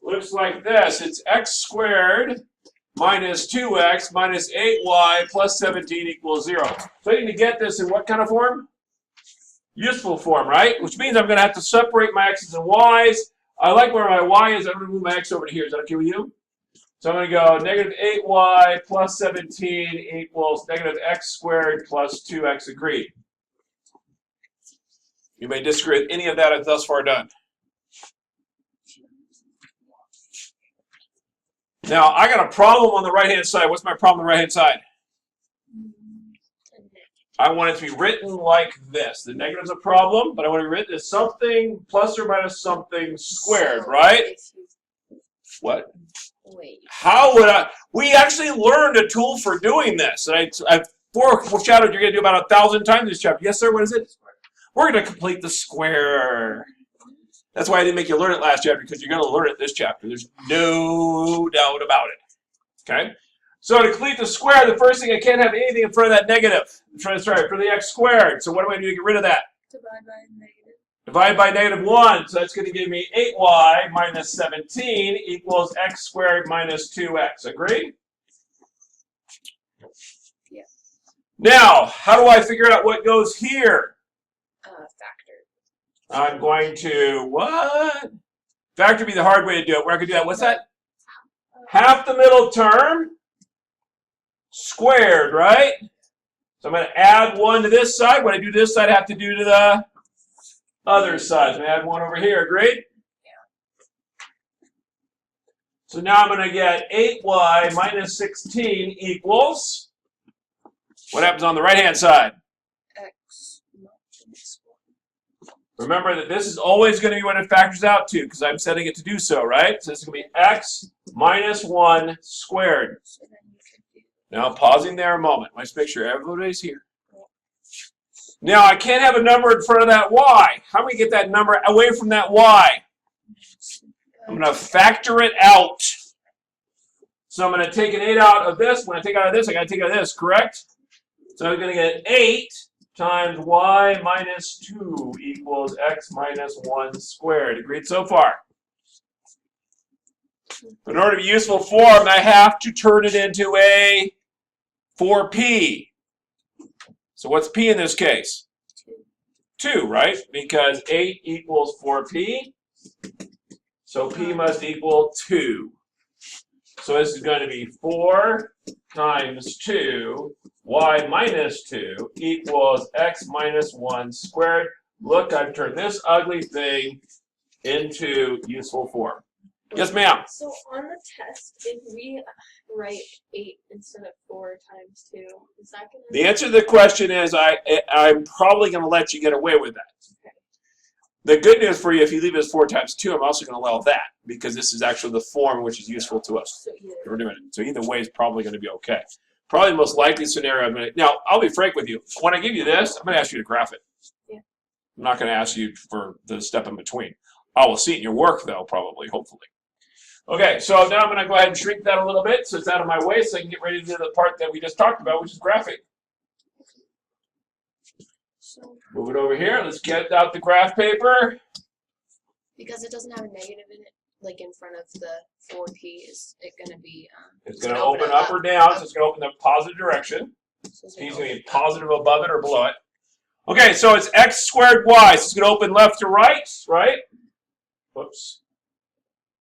looks like this. It's x squared minus 2x minus 8y plus 17 equals 0. So I need to get this in what kind of form? Useful form, right? Which means I'm going to have to separate my x's and y's. I like where my y is. I'm going to move my x over to here. Is that okay with you? So I'm going to go negative 8y plus 17 equals negative x squared plus 2x. Agreed. You may disagree with any of that I've thus far done. Now, I got a problem on the right-hand side. What's my problem on the right-hand side? I want it to be written like this. The negative's a problem, but I want it written as something plus or minus something squared, right? What? Wait. How would I? We actually learned a tool for doing this. And I've foreshadowed you're going to do about 1,000 times this chapter. Yes, sir, what is it? We're going to complete the square. That's why I didn't make you learn it last chapter, because you're going to learn it this chapter. There's no doubt about it. Okay? So to complete the square, the first thing, I can't have anything in front of that negative. Sorry, for the x squared. So what do I do to get rid of that? Divide by negative. Divide by negative 1. So that's going to give me 8y minus 17 equals x squared minus 2x. Agreed? Yeah. Now, how do I figure out what goes here? Factor. I'm going to, what? Factor would be the hard way to do it. We're not going to do that. What's that? Half the middle term squared, right? So I'm going to add 1 to this side. What I do to this side, I have to do to the other side. So I'm going to add 1 over here. Agreed? Yeah. So now I'm going to get 8y minus 16 equals, what happens on the right-hand side? X minus 1. Remember that this is always going to be what it factors out to, because I'm setting it to do so, right? So this is going to be x minus 1 squared. So then you could do Now, pausing there a moment. Let's make sure everybody's here. Now, I can't have a number in front of that y. How do we get that number away from that y? I'm going to factor it out. So I'm going to take an 8 out of this. When I take out of this, I got to take out of this, correct? So I'm going to get 8 times y minus 2 equals x minus 1 squared. Agreed so far? But in order to be useful form, I have to turn it into a 4p. So what's p in this case? 2, right? Because 8 equals 4p. So p must equal 2. So this is going to be 4 times 2, y minus 2 equals x minus 1 squared. Look, I've turned this ugly thing into useful form. Yes, ma'am. So on the test, if we write 8 instead of 4 times 2, is that going to... The answer to the question is I'm probably going to let you get away with that. Okay. The good news for you, if you leave it as 4 times 2, I'm also going to allow that, because this is actually the form which is useful to us. So We're doing it. So either way is probably going to be okay. Probably the most likely scenario I'm going to... Now, I'll be frank with you. When I give you this, I'm going to ask you to graph it. Yeah. I'm not going to ask you for the step in between. I will see it in your work, though, probably, hopefully. Okay, so now I'm going to go ahead and shrink that a little bit so it's out of my way so I can get ready to do the part that we just talked about, which is graphing. So, Move it over here. Let's get out the graph paper. because it doesn't have a negative in it, like in front of the 4p, is it going to be... It's going to open up or down, so it's going to open the positive direction. So It's going to be positive above it or below it. Okay, so it's x squared y. So it's going to open left to right, right? Whoops.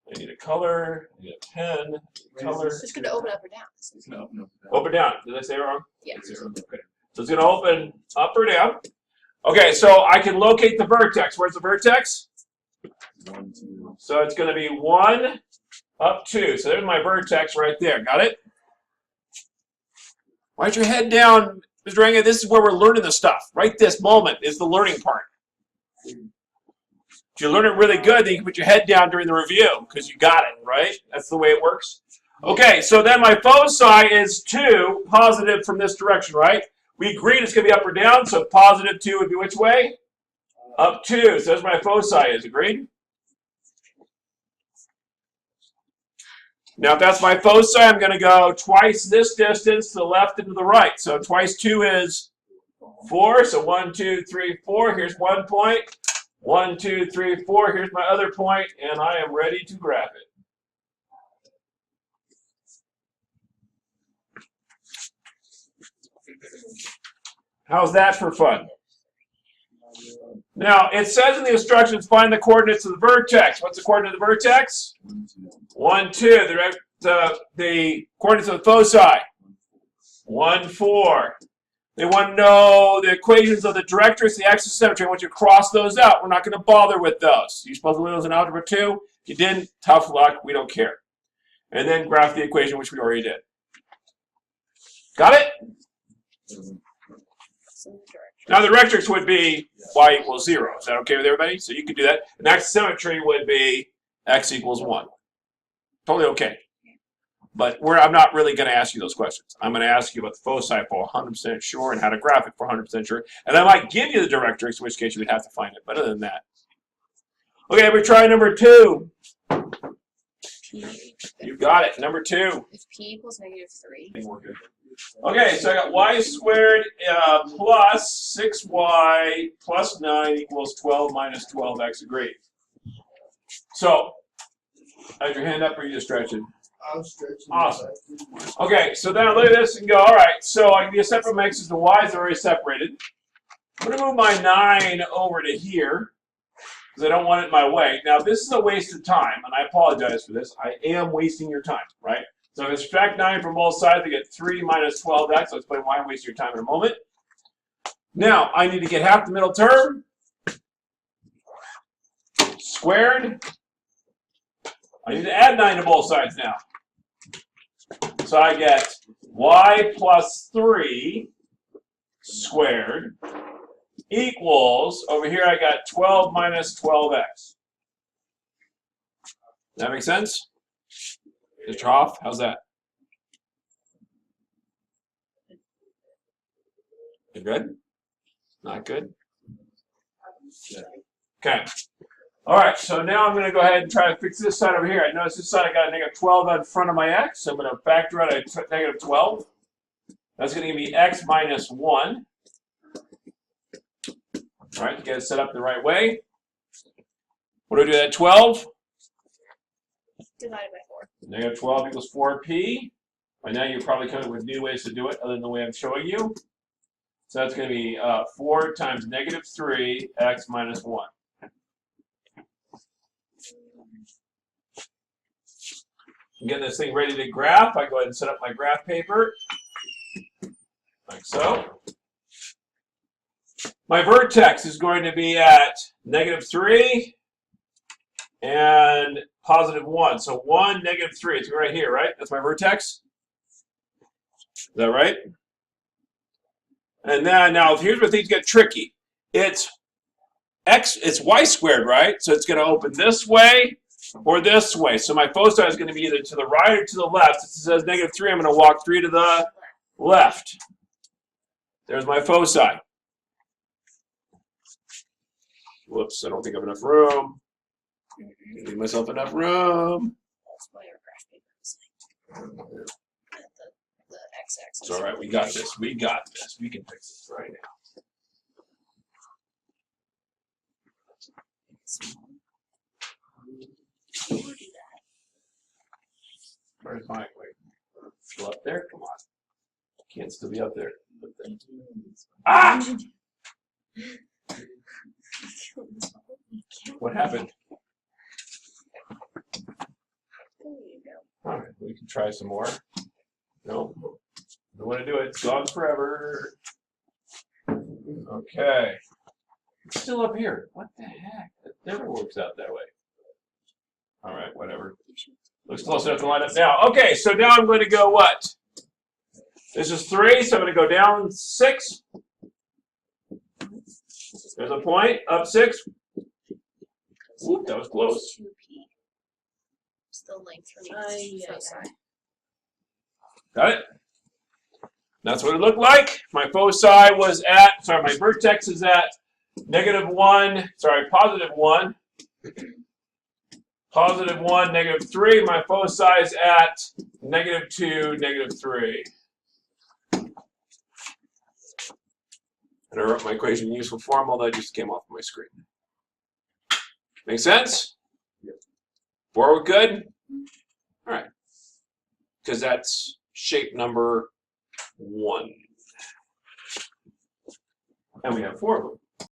I need a color, I need a pen, color. It's going to open up or down. No. Open down. Did I say it wrong? Yeah. Okay. So it's going to open up or down. Okay, so I can locate the vertex. Where's the vertex? 1, 2. So it's going to be 1 up 2. So there's my vertex right there. Got it? Write your head down, Mr. Ranga. This is where we're learning the stuff. Right this moment is the learning part. If you learn it really good, then you can put your head down during the review because you got it, right? That's the way it works. Okay, so then my foci is 2, positive from this direction, right? We agreed it's going to be up or down, so positive 2 would be which way? Up 2. So that's my foci is. Agreed? Now, if that's my foci, I'm going to go twice this distance to the left and to the right. So twice 2 is 4. So 1, 2, 3, 4. Here's 1 point. 1, 2, 3, 4. Here's my other point, and I am ready to graph it. How's that for fun? Now, it says in the instructions, find the coordinates of the vertex. What's the coordinate of the vertex? 1, 2. The coordinates of the foci? 1, 4. They want to know the equations of the directrix, the axis of symmetry. I want you to cross those out. We're not going to bother with those. You supposed to learn those in Algebra 2? If you didn't, tough luck. We don't care. And then graph the equation, which we already did. Got it? Now the directrix would be y equals 0. Is that okay with everybody? So you could do that. And axis of symmetry would be x equals 1. Totally okay. But I'm not really going to ask you those questions. I'm going to ask you about the foci for 100% sure and how to graph it for 100% sure. And I might give you the directrix, in which case you would have to find it. But other than that. Okay, we try number 2. You got it. Number 2. If p equals -3. Okay, so I got y squared plus 6y plus 9 equals 12 minus 12x. Agreed. So, has your hand up or are you just stretching? I'm stretching. Awesome. Okay, so then I look at this and go, all right, so I can be a separate from x's and y's are already separated. I'm going to move my 9 over to here because I don't want it in my way. Now, this is a waste of time, and I apologize for this. I am wasting your time, right? So if I subtract 9 from both sides, I get 3 minus 12x. I'll explain why I'm wasting your time in a moment. Now, I need to get half the middle term squared. I need to add 9 to both sides now. So I get y plus 3 squared equals, over here I got 12 minus 12x. That make sense? The trough, how's that? You good? Not good? Okay. All right, so now I'm going to go ahead and try to fix this side over here. I notice this side I got a negative 12 in front of my x, so I'm going to factor out a negative 12. That's going to give me x minus 1. All right, get it set up the right way. What do I do at 12? Divided by 4. Negative 12 equals 4p. By now you're probably coming up with new ways to do it other than the way I'm showing you. So that's going to be 4 times negative 3, x minus 1. I'm getting this thing ready to graph. I go ahead and set up my graph paper, like so. My vertex is going to be at negative 3 and positive 1. So 1, negative 3. It's right here, right? That's my vertex. Is that right? And then now here's where things get tricky. It's y squared, right? So it's going to open this way or this way. So my foci is going to be either to the right or to the left. Since it says negative 3, I'm going to walk 3 to the left. There's my foci. Whoops, I don't think I have enough room. Give myself enough room. That's why our graph paper is like the x-axis. It's all right. We got this. We got this. We can fix this right now. Where's my wait? Still up there? Come on. Can't still be up there. Ah! What happened? There you go. All right, we can try some more. No, don't want to do it. It's gone forever. Okay. It's still up here. What the heck? It never works out that way. All right, whatever. Looks close enough to line up now. Okay, so now I'm going to go what? This is 3, so I'm going to go down 6. There's a point, up 6. Whoop, that was close. 2p. It's the length from each foci. Got it? That's what it looked like. My foci was at, sorry, my vertex is at negative 1, sorry, positive 1. Positive 1, negative 3. My foci is at negative 2, negative 3. And I wrote my equation in useful form, although it just came off my screen. Make sense? Yep. 4 we're good? All right. Because that's shape number 1. And we have 4 of them.